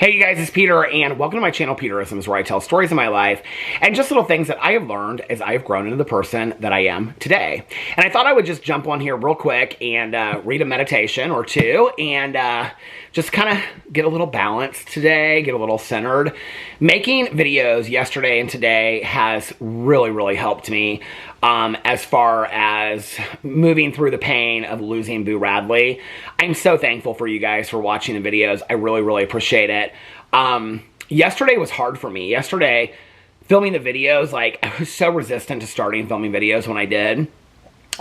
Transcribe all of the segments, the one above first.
Hey you guys, it's Peter, and welcome to my channel, Peterisms, where I tell stories of my life and just little things that I have learned as I have grown into the person that I am today. And I thought I would just jump on here real quick and read a meditation or two and just kind of get a little balanced today, get a little centered. Making videos yesterday and today has really helped me as far as moving through the pain of losing Boo Radley. I'm so thankful for you guys for watching the videos. I really appreciate it. Yesterday was hard for me. Yesterday, filming the videos, like, I was so resistant to starting filming videos when I did.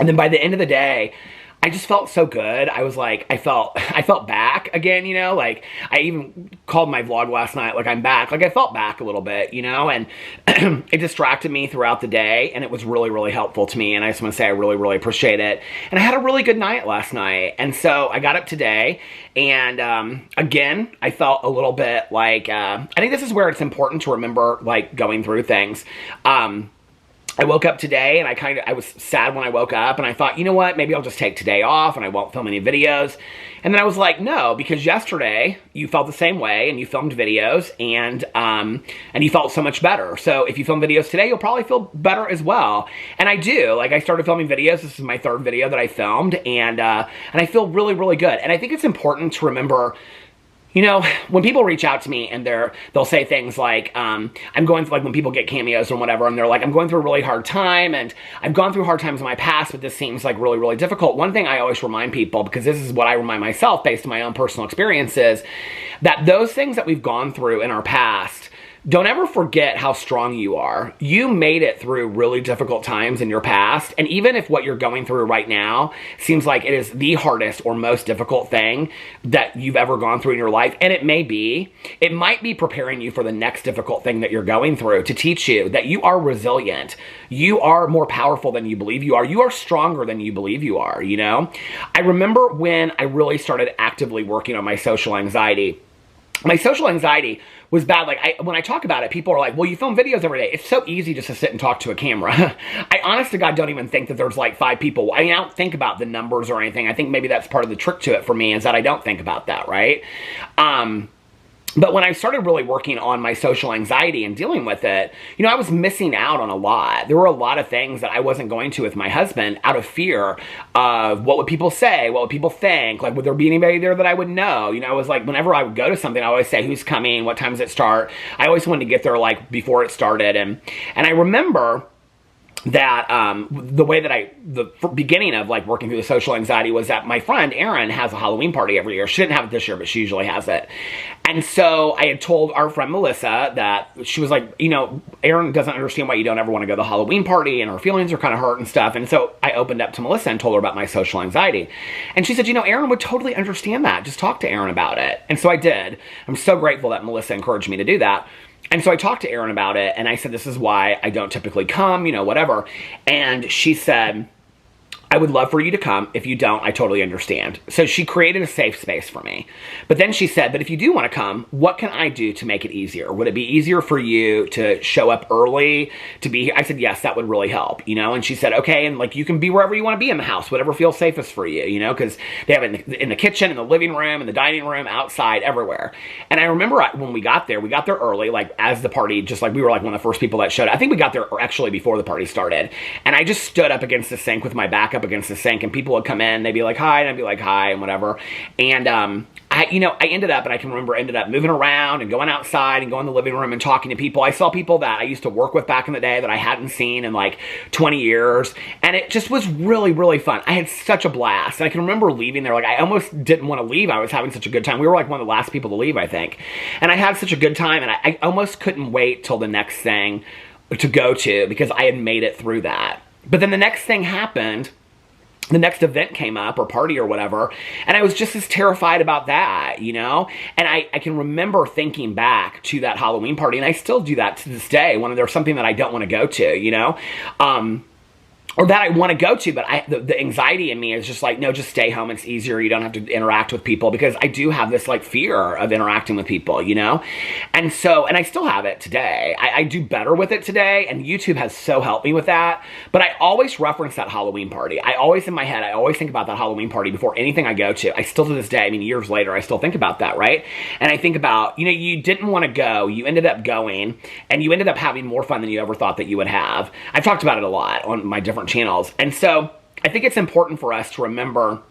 And then by the end of the day, I just felt so good. I was like, I felt back again, you know, like I even called my vlog last night, like I'm back, like I felt back a little bit, you know, and it distracted me throughout the day and it was really helpful to me. And I just want to say I really appreciate it. And I had a really good night last night. And so I got up today and again, I felt a little bit like, I think this is where it's important to remember like going through things. I woke up today and I was sad when I woke up and I thought, you know what, maybe I'll just take today off and I won't film any videos. And then I was like, no, because yesterday you felt the same way and you filmed videos and you felt so much better. So if you film videos today, you'll probably feel better as well. And I do. Like I started filming videos. This is my third video that I filmed and I feel really good. And I think it's important to remember, you know, when people reach out to me and they'll say things like, I'm going through, like when people get cameos or whatever, and they're like, I'm going through a really hard time, and I've gone through hard times in my past, but this seems like really difficult. One thing I always remind people, because this is what I remind myself based on my own personal experiences, that those things that we've gone through in our past, don't ever forget how strong you are. You made it through really difficult times in your past, and even if what you're going through right now seems like it is the hardest or most difficult thing that you've ever gone through in your life, and it might be preparing you for the next difficult thing that you're going through to teach you that you are resilient. You are more powerful than you believe you are. You are stronger than you believe you are, you know? I remember when I really started actively working on my social anxiety. My social anxiety was bad. Like, when I talk about it, people are like, well, you film videos every day. It's so easy just to sit and talk to a camera. I honest to God don't even think that there's like 5 people. I mean, I don't think about the numbers or anything. I think maybe that's part of the trick to it for me is that I don't think about that, right? But when I started really working on my social anxiety and dealing with it, you know, I was missing out on a lot. There were a lot of things that I wasn't going to with my husband out of fear of what would people say, what would people think, like would there be anybody there that I would know? You know, I was like, whenever I would go to something, I always say, who's coming, what time does it start? I always wanted to get there like before it started. And I remember that the way that the beginning of like working through the social anxiety was that my friend Erin has a Halloween party every year. She didn't have it this year, but she usually has it. And so I had told our friend Melissa that she was like, you know, Erin doesn't understand why you don't ever want to go to the Halloween party and her feelings are kind of hurt and stuff. And so I opened up to Melissa and told her about my social anxiety. And she said, you know, Erin would totally understand that. Just talk to Erin about it. And so I did. I'm so grateful that Melissa encouraged me to do that. And so I talked to Erin about it, and I said, this is why I don't typically come, you know, whatever. And she said, I would love for you to come. If you don't, I totally understand. So she created a safe space for me. But then she said, but if you do want to come, what can I do to make it easier? Would it be easier for you to show up early, to be here? I said, yes, that would really help, you know? And she said, okay, and like you can be wherever you want to be in the house, whatever feels safest for you, you know? Because they have it in the kitchen, in the living room, in the dining room, outside, everywhere. And I remember when we got there early, like as the party, just like we were like one of the first people that showed up. I think we got there actually before the party started. And I just stood up against the sink with my back up against the sink, and people would come in, they'd be like, hi, and I'd be like, hi, and whatever. And I ended up moving around and going outside and going in the living room and talking to people. I saw people that I used to work with back in the day that I hadn't seen in like 20 years. And it just was really fun. I had such a blast. And I can remember leaving there. Like I almost didn't want to leave. I was having such a good time. We were like one of the last people to leave, I think. And I had such a good time. And I almost couldn't wait till the next thing to go to because I had made it through that. But then the next thing happened. The next event came up, or party or whatever, and I was just as terrified about that, you know? And I can remember thinking back to that Halloween party, and I still do that to this day when there's something that I don't want to go to, you know? or that I want to go to, but the anxiety in me is just like, no, just stay home. It's easier. You don't have to interact with people, because I do have this like fear of interacting with people, you know? And so, and I still have it today. I do better with it today, and YouTube has so helped me with that. But I always reference that Halloween party. I always, in my head, I always think about that Halloween party before anything I go to. I still, to this day, I mean, years later, I still think about that, right? And I think about, you know, you didn't want to go, you ended up going, and you ended up having more fun than you ever thought that you would have. I've talked about it a lot on my different channels. And so I think it's important for us to remember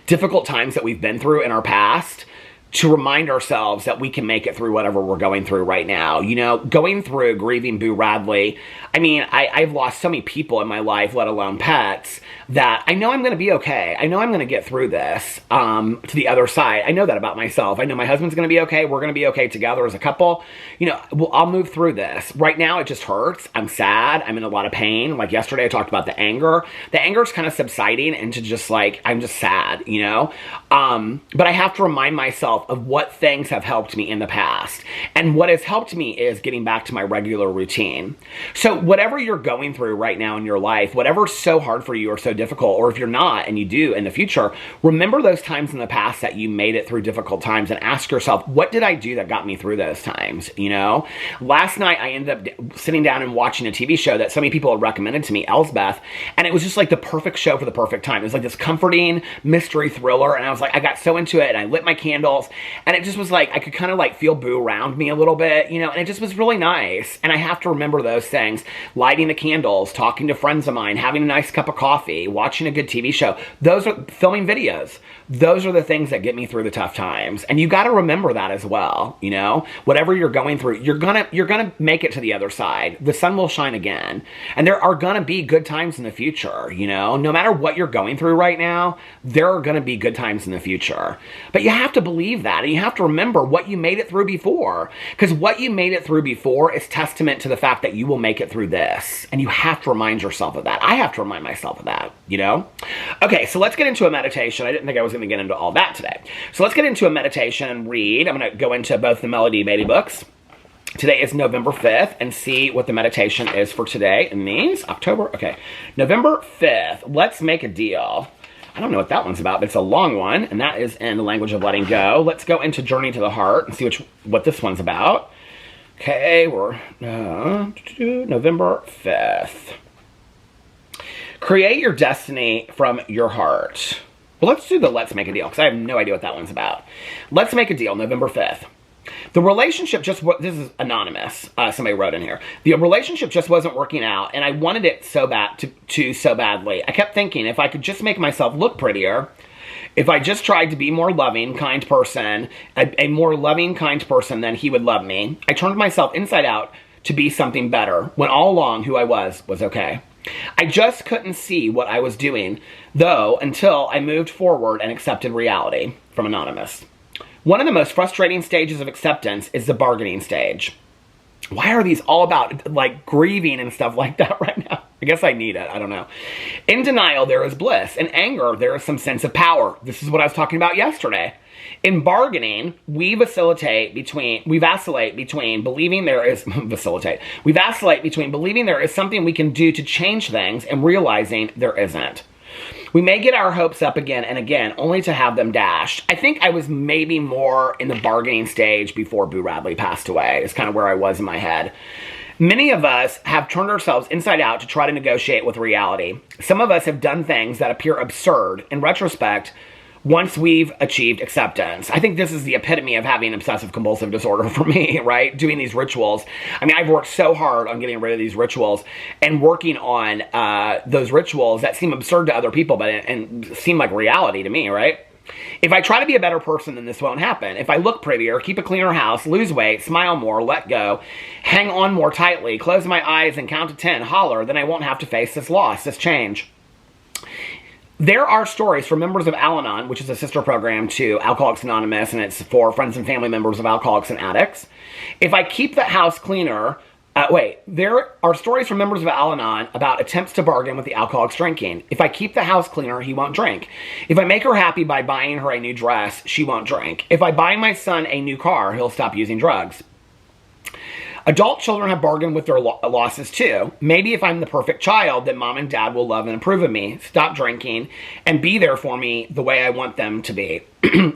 difficult times that we've been through in our past, to remind ourselves that we can make it through whatever we're going through right now. You know, going through grieving Boo Radley, I mean, I've lost so many people in my life, let alone pets, that I know I'm going to be okay. I know I'm going to get through this to the other side. I know that about myself. I know my husband's going to be okay. We're going to be okay together as a couple. You know, I'll move through this. Right now, it just hurts. I'm sad. I'm in a lot of pain. Like yesterday, I talked about the anger. The anger is kind of subsiding into just like, I'm just sad, you know? But I have to remind myself of what things have helped me in the past. And what has helped me is getting back to my regular routine. So whatever you're going through right now in your life, whatever's so hard for you or so difficult, or if you're not and you do in the future, remember those times in the past that you made it through difficult times, and ask yourself, what did I do that got me through those times? You know, last night I ended up sitting down and watching a TV show that so many people had recommended to me, Elsbeth, and it was just like the perfect show for the perfect time. It was like this comforting mystery thriller, and I was like, I got so into it, and I lit my candles, and it just was like, I could kind of like feel Boo around me a little bit, you know, and it just was really nice. And I have to remember those things: lighting the candles, talking to friends of mine, having a nice cup of coffee, watching a good TV show. Those are filming videos. Those are the things that get me through the tough times. And you got to remember that as well, you know? Whatever you're going through, you're gonna make it to the other side. The sun will shine again. And there are gonna be good times in the future, you know? No matter what you're going through right now, there are gonna be good times in the future. But you have to believe that, and you have to remember what you made it through before. Because what you made it through before is testament to the fact that you will make it through this. And you have to remind yourself of that. I have to remind myself of that, you know? Okay, so let's get into a meditation. I didn't think I was going to get into all that today. So let's get into a meditation and read. I'm going to go into both the Melody Beatty books. Today is November 5th, and see what the meditation is for today. It means October. Okay, November 5th. Let's make a deal. I don't know what that one's about, but it's a long one, and that is in the language of letting go. Let's go into Journey to the Heart and see what this one's about. Okay, we're November 5th. Create your destiny from your heart. Well, let's do the let's make a deal, because I have no idea what that one's about. Let's make a deal, November 5th. The relationship this is anonymous, somebody wrote in here. The relationship just wasn't working out, and I wanted it so bad, so badly. I kept thinking, if I could just make myself look prettier, if I just tried to be more loving, kind person, a more loving, kind person, then he would love me. I turned myself inside out to be something better, when all along who I was okay. I just couldn't see what I was doing, though, until I moved forward and accepted reality. From Anonymous. One of the most frustrating stages of acceptance is the bargaining stage. Why are these all about, like, grieving and stuff like that right now? I guess I need it. I don't know. In denial, there is bliss. In anger, there is some sense of power. This is what I was talking about yesterday. In bargaining, we vacillate between believing there is something we can do to change things and realizing there isn't. We may get our hopes up again and again, only to have them dashed. I think I was maybe more in the bargaining stage before Boo Radley passed away. It's kind of where I was in my head. Many of us have turned ourselves inside out to try to negotiate with reality. Some of us have done things that appear absurd in retrospect once we've achieved acceptance. I think this is the epitome of having obsessive compulsive disorder for me, right? Doing these rituals. I mean, I've worked so hard on getting rid of these rituals and working on those rituals that seem absurd to other people, but and seem like reality to me, right? If I try to be a better person, then this won't happen. If I look prettier, keep a cleaner house, lose weight, smile more, let go, hang on more tightly, close my eyes and count to 10, holler, then I won't have to face this loss, this change. There are stories from members of Al-Anon, which is a sister program to Alcoholics Anonymous, and it's for friends and family members of alcoholics and addicts. If I keep the house cleaner, there are stories from members of Al-Anon about attempts to bargain with the alcoholics drinking. If I keep the house cleaner, he won't drink. If I make her happy by buying her a new dress, she won't drink. If I buy my son a new car, he'll stop using drugs. Adult children have bargained with their losses too. Maybe if I'm the perfect child, then mom and dad will love and approve of me, stop drinking, and be there for me the way I want them to be.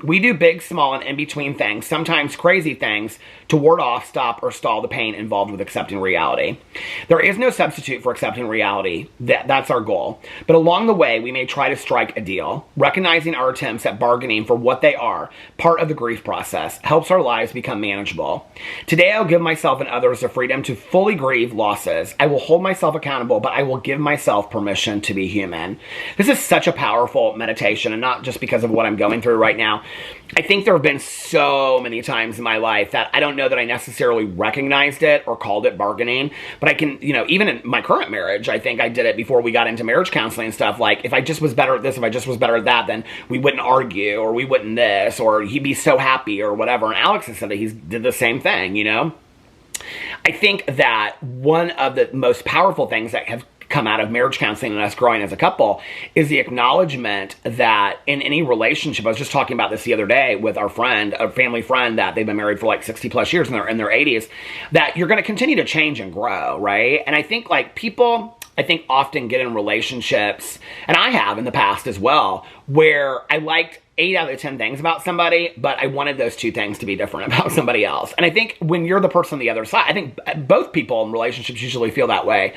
We do big, small, and in-between things, sometimes crazy things, to ward off, stop, or stall the pain involved with accepting reality. There is no substitute for accepting reality. That's our goal. But along the way, we may try to strike a deal. Recognizing our attempts at bargaining for what they are, part of the grief process, helps our lives become manageable. Today, I'll give myself and others the freedom to fully grieve losses. I will hold myself accountable, but I will give myself permission to be human. This is such a powerful meditation, and not just because of what I'm going through right now. I think there have been so many times in my life that I don't know that I necessarily recognized it or called it bargaining, but I can, even in my current marriage, I think I did it before we got into marriage counseling and stuff. Like, if I just was better at this, if I just was better at that, then we wouldn't argue, or we wouldn't this, or he'd be so happy, or whatever. And Alex has said that he's did the same thing, I think that one of the most powerful things that have come out of marriage counseling and us growing as a couple is the acknowledgement that in any relationship, I was just talking about this the other day with our friend, a family friend, that they've been married for like 60 plus years and they're in their 80s, that you're going to continue to change and grow, right? And I think people often get in relationships, and I have in the past as well, where I liked 8 out of 10 things about somebody, but I wanted those 2 things to be different about somebody else. And I think when you're the person on the other side, I think both people in relationships usually feel that way.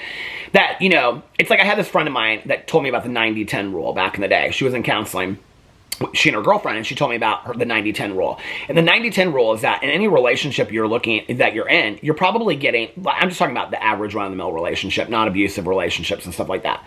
That, it's like I had this friend of mine that told me about the 90-10 rule back in the day. She was in counseling, she and her girlfriend, and she told me about the 90-10 rule. And the 90-10 rule is that in any relationship you're in, you're probably getting, I'm just talking about the average run-of-the-mill relationship, not abusive relationships and stuff like that.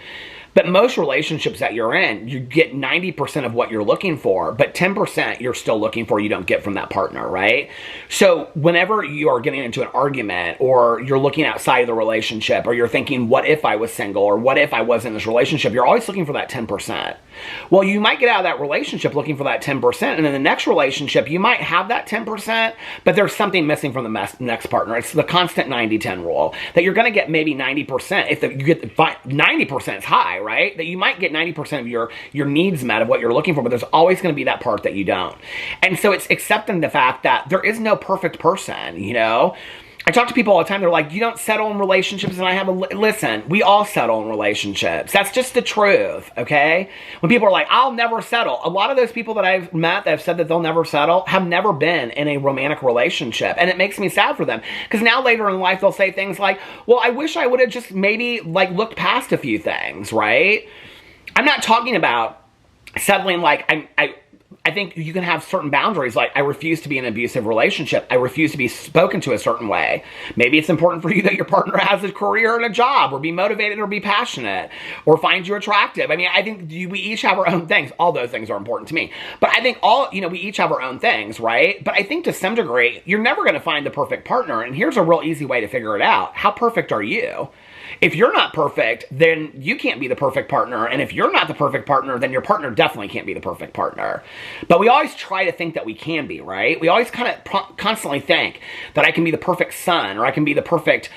But most relationships that you're in, you get 90% of what you're looking for, but 10% you're still looking for you don't get from that partner, right? So whenever you are getting into an argument, or you're looking outside of the relationship, or you're thinking, what if I was single, or what if I was in this relationship, you're always looking for that 10%. Well, you might get out of that relationship looking for that 10%, and in the next relationship, you might have that 10%, but there's something missing from the next partner. It's the constant 90-10 rule, that you're going to get maybe 90%. If you get 90% is high, right? That you might get 90% of your needs met of what you're looking for, but there's always going to be that part that you don't. And so it's accepting the fact that there is no perfect person, I talk to people all the time, they're like, you don't settle in relationships, and I have listen, we all settle in relationships. That's just the truth, okay? When people are like, I'll never settle, a lot of those people that I've met that have said that they'll never settle have never been in a romantic relationship, and it makes me sad for them, because now later in life they'll say things like, well, I wish I would have just maybe looked past a few things, right? I'm not talking about settling I think you can have certain boundaries, like I refuse to be in an abusive relationship. I refuse to be spoken to a certain way. Maybe it's important for you that your partner has a career and a job, or be motivated, or be passionate, or find you attractive. I mean, I think we each have our own things. All those things are important to me. But I think we each have our own things, right? But I think to some degree, you're never going to find the perfect partner. And here's a real easy way to figure it out. How perfect are you? If you're not perfect, then you can't be the perfect partner. And if you're not the perfect partner, then your partner definitely can't be the perfect partner. But we always try to think that we can be, right? We always kind of constantly think that I can be the perfect son, or I can be the perfect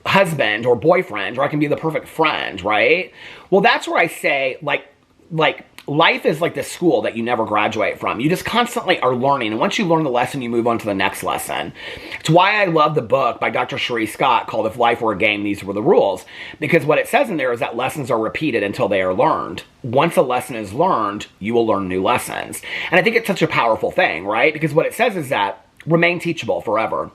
husband or boyfriend, or I can be the perfect friend, right? Well, that's where I say, life is like the school that you never graduate from. You just constantly are learning. And once you learn the lesson, you move on to the next lesson. It's why I love the book by Dr. Cherie Scott called If Life Were a Game, These Were the Rules. Because what it says in there is that lessons are repeated until they are learned. Once a lesson is learned, you will learn new lessons. And I think it's such a powerful thing, right? Because what it says is that remain teachable forever.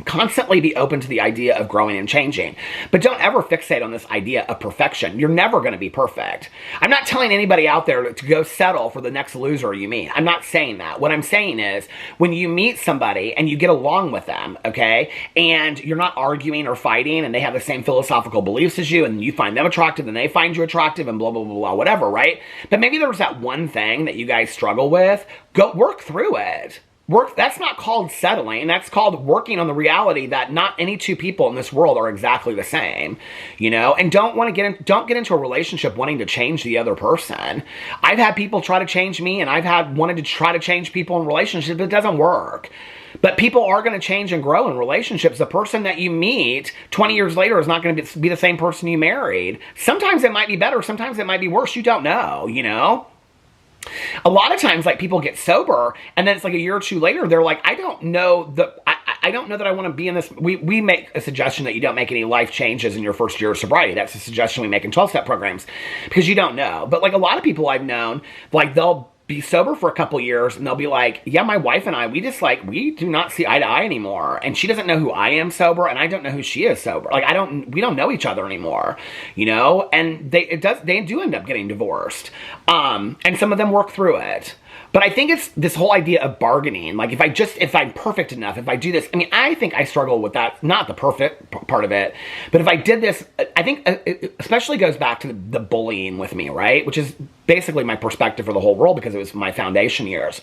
Constantly be open to the idea of growing and changing. But don't ever fixate on this idea of perfection. You're never going to be perfect. I'm not telling anybody out there to go settle for the next loser you meet. I'm not saying that. What I'm saying is, when you meet somebody and you get along with them, okay, and you're not arguing or fighting, and they have the same philosophical beliefs as you, and you find them attractive, and they find you attractive, and blah, blah, blah, blah, whatever, right? But maybe there's that one thing that you guys struggle with. Go work through it. That's not called settling. That's called working on the reality that not any 2 people in this world are exactly the same, and don't get into a relationship wanting to change the other person. I've had people try to change me, and I've wanted to try to change people in relationships. It doesn't work. But people are going to change and grow in relationships. The person that you meet 20 years later is not going to be the same person you married. Sometimes it might be better. Sometimes it might be worse. You don't know, A lot of times, people get sober, and then it's like a year or 2 later, they're like, I don't know, I don't know that I want to be in this. We make a suggestion that you don't make any life changes in your first year of sobriety. That's a suggestion we make in 12-step programs because you don't know. But like a lot of people I've known, like they'll be sober for a couple years and they'll be like, yeah, my wife and I, we do not see eye to eye anymore. And she doesn't know who I am sober and I don't know who she is sober. Like we don't know each other anymore, you know? And they do end up getting divorced. And some of them work through it. But I think it's this whole idea of bargaining. Like if I'm perfect enough, if I do this, I mean, I think I struggle with that, not the perfect part of it, but if I did this, I think it especially goes back to the bullying with me, right? Which is basically my perspective for the whole world because it was my foundation years.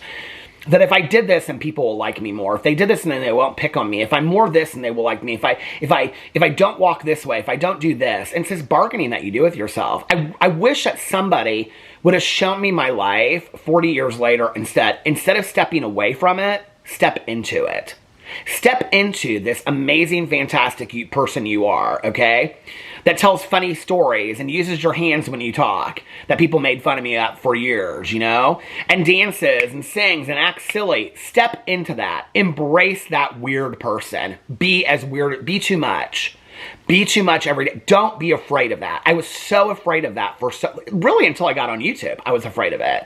That if I did this and people will like me more, if they did this and then they won't pick on me, if I'm more this and they will like me, if I don't walk this way, if I don't do this, and it's this bargaining that you do with yourself. I wish that somebody would have shown me my life 40 years later instead of stepping away from it, step into it. Step into this amazing, fantastic person you are, okay? That tells funny stories and uses your hands when you talk, that people made fun of me at for years, you know? And dances and sings and acts silly. Step into that. Embrace that weird person. Be as weird, be too much. Be too much every day. Don't be afraid of that. I was so afraid of that really until I got on YouTube. I was afraid of it.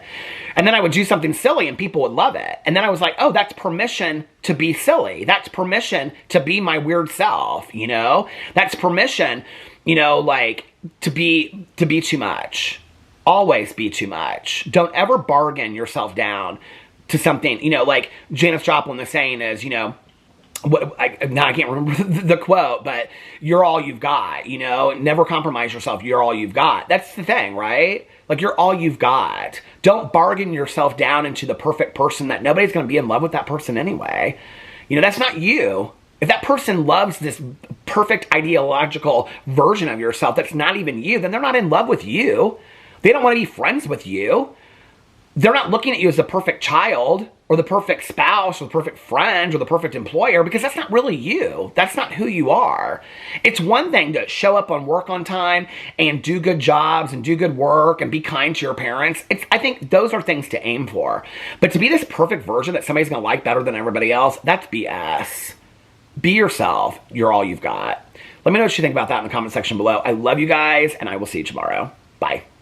And then I would do something silly and people would love it. And then I was like, oh, that's permission to be silly. That's permission to be my weird self, you know? That's permission, you know, like to be too much. Always be too much. Don't ever bargain yourself down to something, you know, like Janis Joplin, the saying is, you know, I can't remember the quote, but you're all you've got, you know, never compromise yourself. You're all you've got. That's the thing, right? Like you're all you've got. Don't bargain yourself down into the perfect person that nobody's going to be in love with that person anyway. You know, that's not you. If that person loves this perfect ideological version of yourself that's not even you, then they're not in love with you. They don't want to be friends with you. They're not looking at you as the perfect child or the perfect spouse or the perfect friend or the perfect employer because that's not really you. That's not who you are. It's one thing to show up on work on time and do good jobs and do good work and be kind to your parents. I think those are things to aim for. But to be this perfect version that somebody's going to like better than everybody else, that's BS. Be yourself. You're all you've got. Let me know what you think about that in the comment section below. I love you guys, and I will see you tomorrow. Bye.